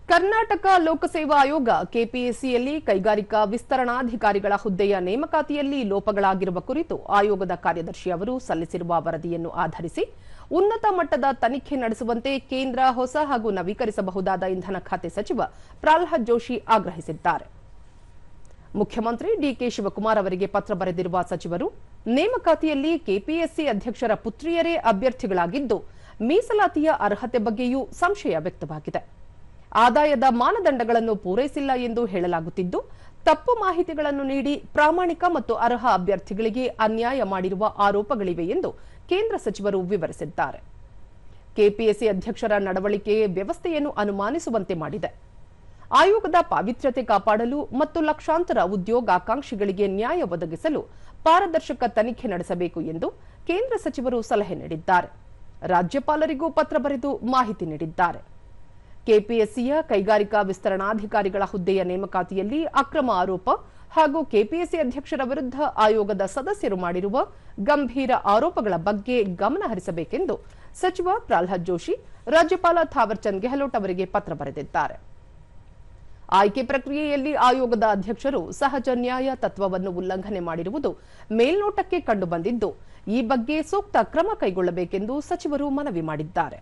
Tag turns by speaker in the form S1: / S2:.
S1: ಕರ್ನಾಟಕ ಲೋಕಸೇವಾ ಆಯೋಗ ಕೆಪಿಎಸ್ಸಿಯಲ್ಲಿ ಕೈಗಾರಿಕಾ ವಿಸ್ತರಣಾಧಿಕಾರಿಗಳ ಹುದ್ದೆಯ ನೇಮಕಾತಿಯಲ್ಲಿ ಲೋಪಗಳಾಗಿರುವ ಕುರಿತು ಆಯೋಗದ ಕಾರ್ಯದರ್ಶಿ ಅವರು ಸಲ್ಲಿಸಿರುವ ವರದಿಯನ್ನು ಆಧರಿಸಿ ಉನ್ನತ ಮಟ್ಟದ ತನಿಖೆ ನಡೆಸುವಂತೆ ಕೇಂದ್ರ ಹೊಸ ಹಾಗೂ ನವೀಕರಿಸಬಹುದಾದ ಇಂಧನ ಖಾತೆ ಸಚಿವ ಪ್ರಹ್ಲಾದ್ ಜೋಶಿ ಆಗ್ರಹಿಸಿದ್ದಾರೆ. ಮುಖ್ಯಮಂತ್ರಿ ಡಿಕೆ ಶಿವಕುಮಾರ್ ಅವರಿಗೆ ಪತ್ರ ಬರೆದಿರುವ ಸಚಿವರು ನೇಮಕಾತಿಯಲ್ಲಿ ಕೆಪಿಎಸ್ಸಿ ಅಧ್ಯಕ್ಷರ ಪುತ್ರಿಯರೇ ಅಭ್ಯರ್ಥಿಗಳಾಗಿದ್ದು ಮೀಸಲಾತಿಯ ಅರ್ಹತೆ ಬಗ್ಗೆಯೂ ಸಂಶಯ ವ್ಯಕ್ತವಾಗಿದೆ. ಆದಾಯದ ಮಾನದಂಡಗಳನ್ನು ಪೂರೈಸಿಲ್ಲ ಎಂದು ಹೇಳಲಾಗುತ್ತಿದ್ದು ತಪ್ಪು ಮಾಹಿತಿಗಳನ್ನು ನೀಡಿ ಪ್ರಾಮಾಣಿಕ ಮತ್ತು ಅರ್ಹ ಅಭ್ಯರ್ಥಿಗಳಿಗೆ ಅನ್ಯಾಯ ಮಾಡಿರುವ ಆರೋಪಗಳಿವೆ ಎಂದು ಕೇಂದ್ರ ಸಚಿವರು ವಿವರಿಸಿದ್ದಾರೆ. ಕೆಪಿಎಸ್ಸಿ ಅಧ್ಯಕ್ಷರ ನಡವಳಿಕೆ ವ್ಯವಸ್ಥೆಯನ್ನು ಅನುಮಾನಿಸುವಂತೆ ಮಾಡಿದೆ. ಆಯೋಗದ ಪಾವಿತ್ರ್ಯತೆ ಕಾಪಾಡಲು ಮತ್ತು ಲಕ್ಷಾಂತರ ಉದ್ಯೋಗಾಕಾಂಕ್ಷಿಗಳಿಗೆ ನ್ಯಾಯ ಒದಗಿಸಲು ಪಾರದರ್ಶಕ ತನಿಖೆ ನಡೆಸಬೇಕು ಎಂದು ಕೇಂದ್ರ ಸಚಿವರು ಸಲಹೆ ನೀಡಿದ್ದಾರೆ. ರಾಜ್ಯಪಾಲರಿಗೂ ಪತ್ರ ಬರೆದು ಮಾಹಿತಿ ನೀಡಿದ್ದಾರೆ. ಕೆಪಿಎಸ್ಸಿಯ ಕೈಗಾರಿಕಾ ವಿಸ್ತರಣಾಧಿಕಾರಿಗಳ ಹುದ್ದೆಯ ನೇಮಕಾತಿಯಲ್ಲಿ ಅಕ್ರಮ ಆರೋಪ ಹಾಗೂ ಕೆಪಿಎಸ್ಸಿ ಅಧ್ಯಕ್ಷರ ವಿರುದ್ಧ ಆಯೋಗದ ಸದಸ್ಯರು ಮಾಡಿರುವ ಗಂಭೀರ ಆರೋಪಗಳ ಬಗ್ಗೆ ಗಮನ ಹರಿಸಬೇಕೆಂದು ಸಚಿವ ಪ್ರಹ್ಲಾದ್ ಜೋಶಿ ರಾಜ್ಯಪಾಲ ಥಾವರ್ ಚಂದ್ ಗೆಹ್ಲೋಟ್ ಅವರಿಗೆ ಪತ್ರ ಬರೆದಿದ್ದಾರೆ. ಆಯ್ಕೆ ಪ್ರಕ್ರಿಯೆಯಲ್ಲಿ ಆಯೋಗದ ಅಧ್ಯಕ್ಷರು ಸಹಜ ನ್ಯಾಯ ತತ್ವವನ್ನು ಉಲ್ಲಂಘನೆ ಮಾಡಿರುವುದು ಮೇಲ್ನೋಟಕ್ಕೆ ಕಂಡುಬಂದಿದ್ದು ಈ ಬಗ್ಗೆ ಸೂಕ್ತ ಕ್ರಮ ಕೈಗೊಳ್ಳಬೇಕೆಂದು ಸಚಿವರು ಮನವಿ ಮಾಡಿದ್ದಾರೆ.